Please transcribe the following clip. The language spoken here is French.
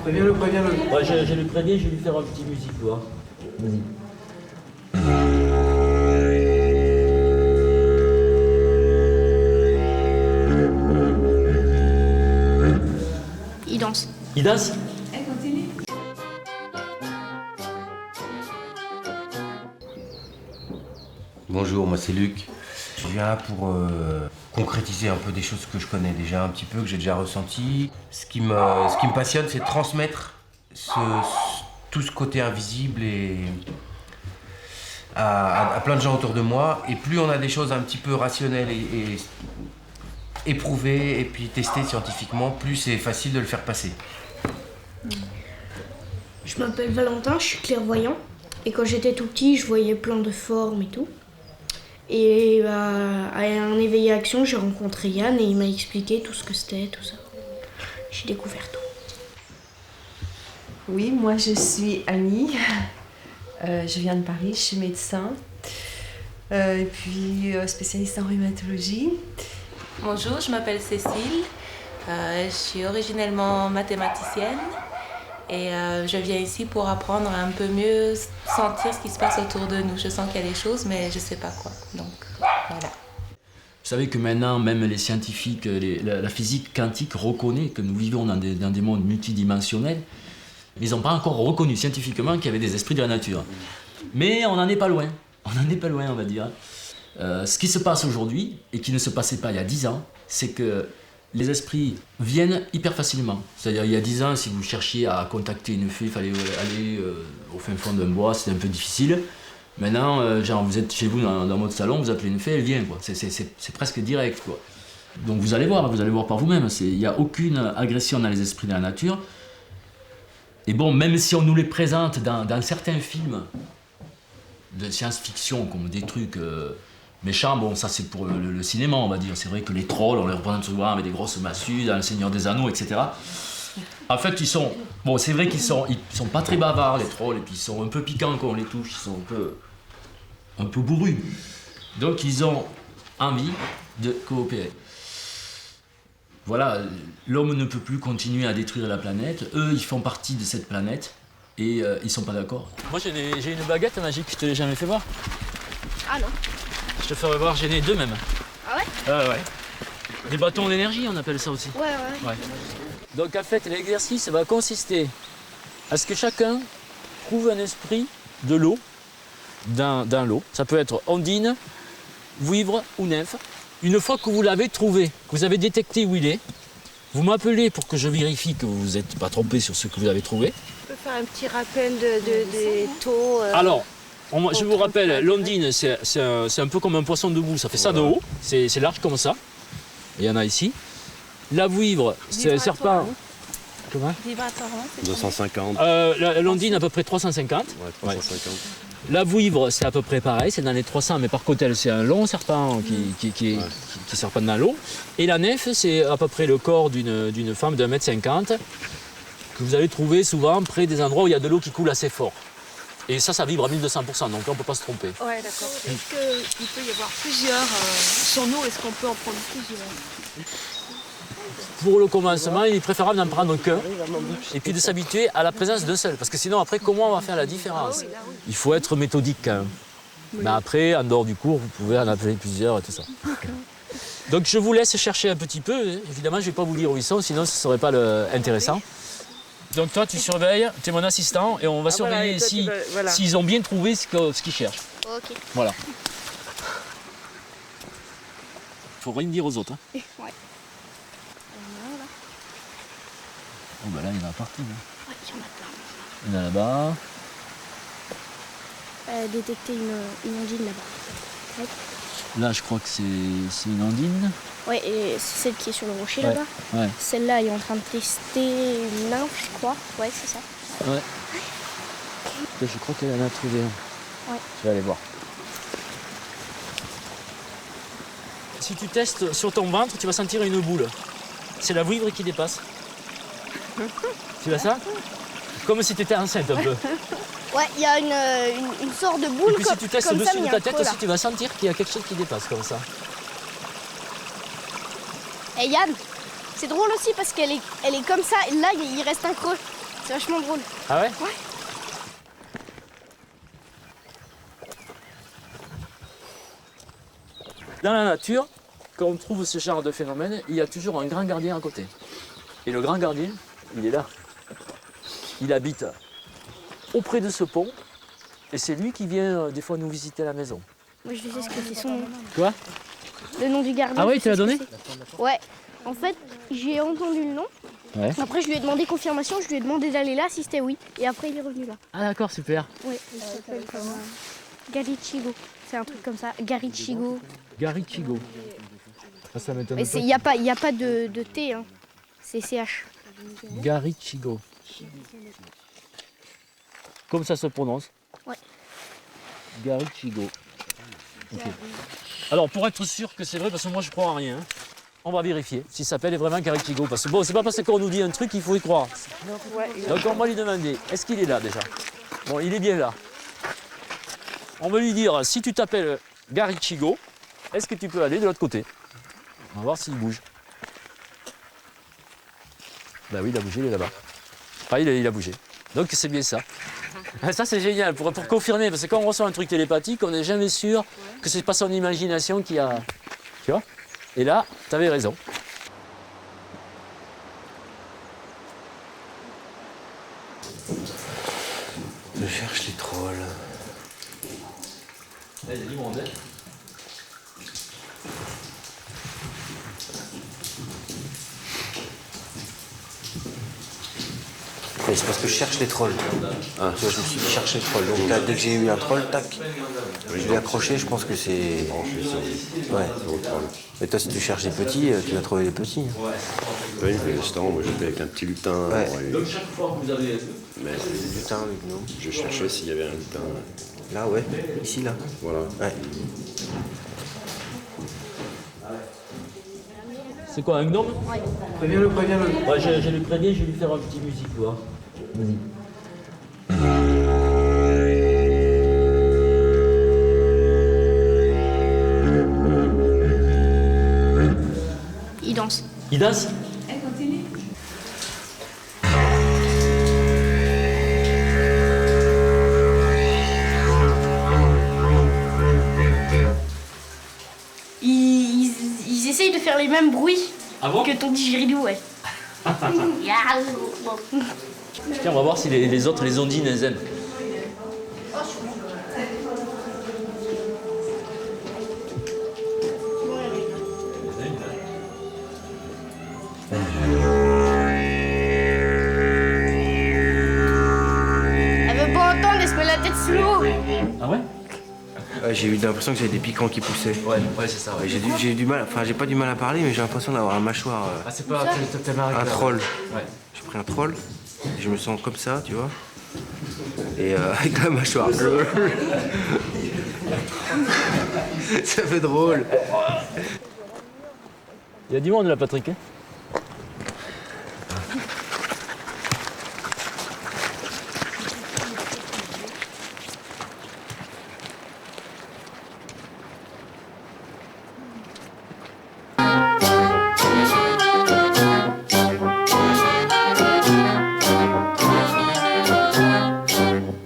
Préviens-le. Ouais, je le préviens, je vais lui faire un petit musique, tu vois. Vas-y. Il danse. Il danse? Bonjour, moi c'est Luc. Je viens pour concrétiser un peu des choses que je connais déjà un petit peu, que j'ai déjà ressenti. Ce qui me passionne, c'est de transmettre tout ce côté invisible à plein de gens autour de moi. Et plus on a des choses un petit peu rationnelles et éprouvées et puis testées scientifiquement, plus c'est facile de le faire passer. Je m'appelle Valentin, je suis clairvoyant. Et quand j'étais tout petit, je voyais plein de formes et tout. Et à un éveil à action, j'ai rencontré Yann et il m'a expliqué tout ce que c'était, tout ça. J'ai découvert tout. Oui, moi je suis Annie. Je viens de Paris, je suis médecin. Et puis spécialiste en rhumatologie. Bonjour, je m'appelle Cécile. Je suis originellement mathématicienne. Et je viens ici pour apprendre à un peu mieux sentir ce qui se passe autour de nous. Je sens qu'il y a des choses, mais je ne sais pas quoi. Donc, voilà. Vous savez que maintenant, même les scientifiques, la physique quantique reconnaît que nous vivons dans des mondes multidimensionnels, mais ils n'ont pas encore reconnu scientifiquement qu'il y avait des esprits de la nature. Mais on n'en est pas loin. On n'en est pas loin, on va dire. Ce qui se passe aujourd'hui, et qui ne se passait pas il y a 10 ans, c'est que les esprits viennent hyper facilement. C'est-à-dire, il y a 10 ans, si vous cherchiez à contacter une fée, il fallait aller au fin fond d'un bois, c'était un peu difficile. Maintenant, genre, vous êtes chez vous dans votre salon, vous appelez une fée, elle vient, quoi. C'est presque direct, quoi. Donc vous allez voir par vous-même. Il n'y a aucune agression dans les esprits de la nature. Et bon, même si on nous les présente dans certains films de science-fiction, comme des trucs méchants, bon, ça c'est pour le cinéma, on va dire. C'est vrai que les trolls, on les représente souvent avec des grosses massues, dans Le Seigneur des Anneaux, etc. En fait, c'est vrai qu'ils sont pas très bavards, les trolls, et puis ils sont un peu piquants quand on les touche, ils sont un peu bourrus. Donc ils ont envie de coopérer. Voilà, l'homme ne peut plus continuer à détruire la planète. Eux, ils font partie de cette planète et ils sont pas d'accord. Moi, j'ai une baguette magique, je te l'ai jamais fait voir. Ah non. Je te ferai voir, j'en ai deux même. Ah ouais? Ouais. Des bâtons d'énergie, on appelle ça aussi. Ouais. Donc en fait, l'exercice va consister à ce que chacun trouve un esprit de l'eau, dans l'eau. Ça peut être ondine, vouivre ou nymphe. Une fois que vous l'avez trouvé, que vous avez détecté où il est, vous m'appelez pour que je vérifie que vous n'êtes pas trompé sur ce que vous avez trouvé. On peut faire un petit rappel des taux. Alors, je vous rappelle, l'ondine, c'est un peu comme un poisson debout, ça fait ça de haut, c'est large comme ça. Il y en a ici. La vouivre, c'est un serpent. Comment? Vibratoire, 250. L'ondine, à peu près 350. Ouais, 350. La vouivre, c'est à peu près pareil, c'est dans les 300, mais par contre, c'est un long serpent qui serpente dans l'eau. Et la nymphe, c'est à peu près le corps d'une femme d'1,50 m que vous allez trouver souvent près des endroits où il y a de l'eau qui coule assez fort. Et ça vibre à 1200%, donc là, on ne peut pas se tromper. Ouais, d'accord. Est-ce qu'il peut y avoir plusieurs sur nous? Est-ce qu'on peut en prendre plusieurs? Pour le commencement, il est préférable d'en prendre qu'un et puis de s'habituer à la présence d'un seul. Parce que sinon, après, comment on va faire la différence? Il faut être méthodique quand même. Mais après, en dehors du cours, vous pouvez en appeler plusieurs et tout ça. Donc je vous laisse chercher un petit peu. Évidemment, je ne vais pas vous dire où ils sont, sinon ce ne serait pas intéressant. Donc toi, tu surveilles, tu es mon assistant et on va surveiller s'ils ont bien trouvé ce qu'ils cherchent. Ok. Voilà. Faut rien dire aux autres. Hein. Ouais. Oh bah là, il y en a partout. Hein. Ouais, il y en a plein. Il y en a là-bas. Détecter une ondine là-bas. Ouais. Là, je crois que c'est une ondine. Ouais, et c'est celle qui est sur le rocher Ouais. là-bas. Ouais. Celle-là, il est en train de tester une nymphe, je crois. Ouais, c'est ça. Ouais. Là, je crois qu'elle en a trouvé un. Ouais. Je vais aller voir. Si tu testes sur ton ventre, tu vas sentir une boule. C'est la vouivre qui dépasse. Tu vois ça? Comme si tu étais enceinte un peu. Ouais, il y a une sorte de boule. Et puis si tu testes comme ça, dessus mais de il y a ta un tête creux, aussi, là. tu vas sentir qu'il y a quelque chose qui dépasse comme ça. Et Yann, c'est drôle aussi parce qu'elle est comme ça, et là il reste un creux. C'est vachement drôle. Ah ouais? Ouais. Dans la nature, quand on trouve ce genre de phénomène, il y a toujours un grand gardien à côté. Et le grand gardien, il est là. Il habite auprès de ce pont. Et c'est lui qui vient des fois nous visiter à la maison. Moi, je sais ce que c'est son nom. Quoi? Le nom du gardien. Ah oui, je tu sais l'as ce que donné? c'est. Ouais. En fait, j'ai entendu le nom. Ouais. Après, je lui ai demandé confirmation. Je lui ai demandé d'aller là si c'était oui. Et après, il est revenu là. Ah d'accord, super. Ouais. Il s'appelle Garichigo. C'est un truc comme ça. Garichigo. Garichigo. Ah, ça m'étonne Mais pas. il n'y a pas de T. Hein. C'est CH. Garichigo. Comme ça se prononce? Ouais. Garichigo. Ok. Alors pour être sûr que c'est vrai, parce que moi je crois en rien, hein, on va vérifier si ça s'appelle vraiment Garichigo. Parce que bon, c'est pas parce qu'on nous dit un truc qu'il faut y croire. Donc on va lui demander, est-ce qu'il est là déjà? Bon, il est bien là. On va lui dire, si tu t'appelles Garichigo, est-ce que tu peux aller de l'autre côté? On va voir s'il bouge. Bah oui, il a bougé, il est là-bas. Ah, il a bougé. Donc c'est bien ça. Ça c'est génial pour confirmer, parce que quand on reçoit un truc télépathique, on n'est jamais sûr que c'est pas son imagination qui a... Tu vois? Et là, tu avais raison. Je cherche les trolls. Là, il y a du monde, hein. Mais c'est parce que je cherche les trolls. Ah, tu vois, je me suis dit chercher les trolls. Donc là, dès que j'ai eu un troll, tac, je l'ai accroché, je pense que c'est... Ouais. Mais toi, si tu cherches les petits, tu vas trouver les petits. Oui, pour l'instant, moi j'étais avec un petit lutin. Ouais. et- Donc chaque fois que vous avez... mais Putain, le gnome. je cherchais s'il y avait un lutin. Là, ouais. Ici, là. Voilà. Ouais. C'est quoi, un gnome? Préviens-le, préviens-le. Ouais, je le préviens, je vais lui faire un petit musique, quoi. Vas-y. Il danse. Il danse? Ils essayent de faire les mêmes bruits Ah bon? que ton didgeridoo, ouais. Tiens, on va voir si les autres, les ondines, elles aiment. Elle veut pas entendre, elle se met la tête sous l'eau. Ah ouais? Ouais, j'ai eu l'impression que j'avais des piquants qui poussaient. Ouais, c'est ça. Ouais, j'ai eu du mal, enfin j'ai pas du mal à parler, mais j'ai l'impression d'avoir un mâchoire, Ah, c'est pas... t'as marre un troll. Ouais. J'ai pris un troll, et je me sens comme ça, tu vois. Et avec la mâchoire. Ça fait drôle. Il y a du monde là, Patrick, hein?